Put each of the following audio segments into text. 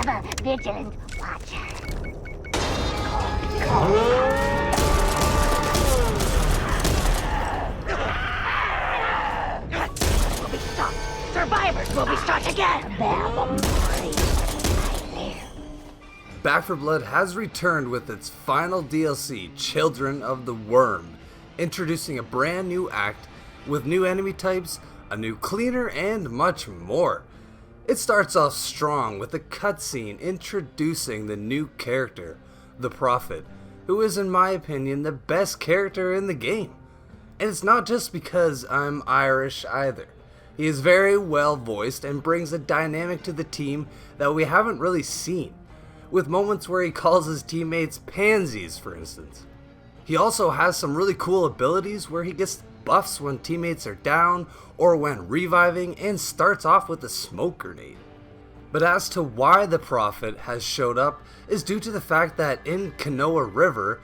ever vigilant watcher. Will be stopped. Survivors will be struck again. Back 4 Blood has returned with its final DLC, Children of the Worm, introducing a brand new act with new enemy types, a new cleaner, and much more. It starts off strong with a cutscene introducing the new character, the Prophet, who is in my opinion the best character in the game. And it's not just because I'm Irish either. He is very well voiced and brings a dynamic to the team that we haven't really seen, with moments where he calls his teammates pansies, for instance. He also has some really cool abilities where he gets buffs when teammates are down or when reviving, and starts off with a smoke grenade. But as to why the Prophet has showed up is due to the fact that in Kanoa River,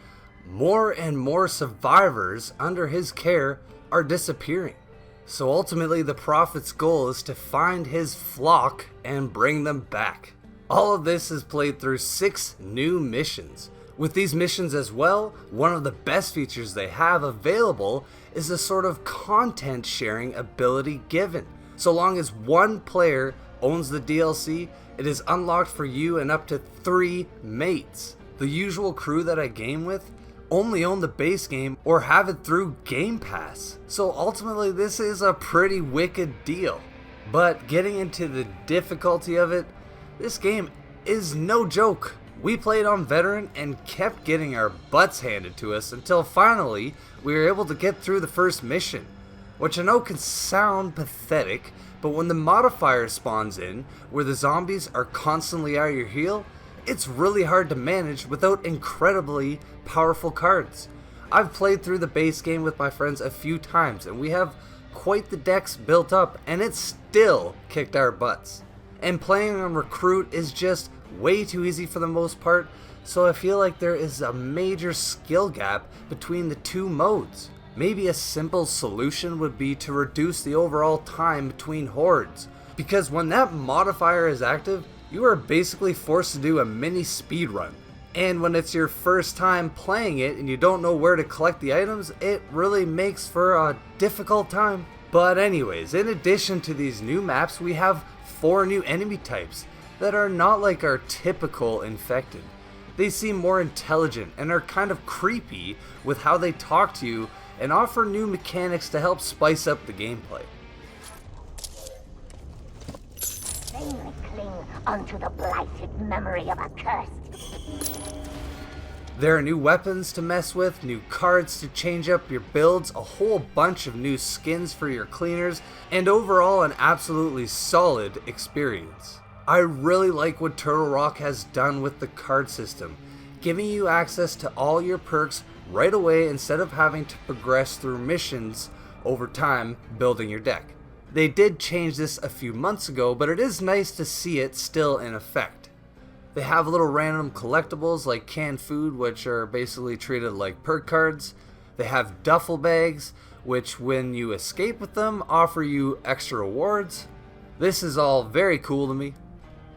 more and more survivors under his care are disappearing. So ultimately the Prophet's goal is to find his flock and bring them back. All of this is played through 6 new missions. With these missions as well, one of the best features they have available is a sort of content sharing ability given. So long as one player owns the DLC, it is unlocked for you and up to 3 mates. The usual crew that I game with only own the base game or have it through Game Pass. So ultimately this is a pretty wicked deal. But getting into the difficulty of it, this game is no joke. We played on Veteran and kept getting our butts handed to us until finally we were able to get through the first mission, which I know can sound pathetic, but when the modifier spawns in, where the zombies are constantly at your heel, it's really hard to manage without incredibly powerful cards. I've played through the base game with my friends a few times and we have quite the decks built up, and it still kicked our butts. And playing on Recruit is just way too easy for the most part, so I feel like there is a major skill gap between the 2 modes. Maybe a simple solution would be to reduce the overall time between hordes, because when that modifier is active, you are basically forced to do a mini speed run. And when it's your first time playing it and you don't know where to collect the items, it really makes for a difficult time. But anyways, in addition to these new maps, we have 4 new enemy types that are not like our typical infected. They seem more intelligent and are kind of creepy with how they talk to you and offer new mechanics to help spice up the gameplay. Vainly cling unto the blighted memory of a curse. There are new weapons to mess with, new cards to change up your builds, a whole bunch of new skins for your cleaners, and overall an absolutely solid experience. I really like what Turtle Rock has done with the card system, giving you access to all your perks right away instead of having to progress through missions over time building your deck. They did change this a few months ago, but it is nice to see it still in effect. They have little random collectibles like canned food, which are basically treated like perk cards. They have duffel bags, which when you escape with them offer you extra rewards. This is all very cool to me.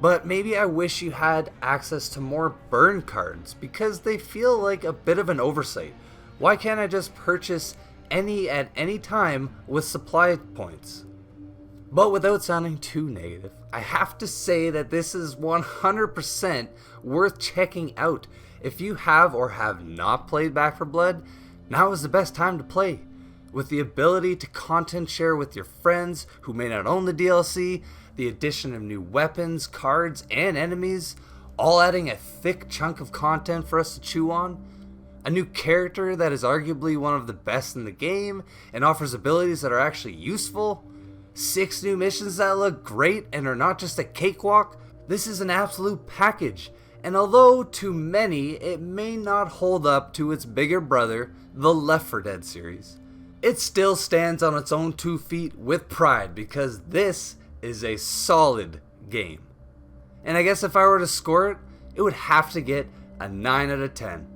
But maybe I wish you had access to more burn cards, because they feel like a bit of an oversight. Why can't I just purchase any at any time with supply points? But without sounding too negative, I have to say that this is 100% worth checking out. If you have or have not played Back 4 Blood, now is the best time to play. With the ability to content share with your friends who may not own the DLC, the addition of new weapons, cards, and enemies, all adding a thick chunk of content for us to chew on, a new character that is arguably one of the best in the game and offers abilities that are actually useful, 6 new missions that look great and are not just a cakewalk. This is an absolute package, and although to many it may not hold up to its bigger brother, the Left 4 Dead series, it still stands on its own 2 feet with pride, because this is a solid game. And I guess if I were to score it, it would have to get a 9 out of 10.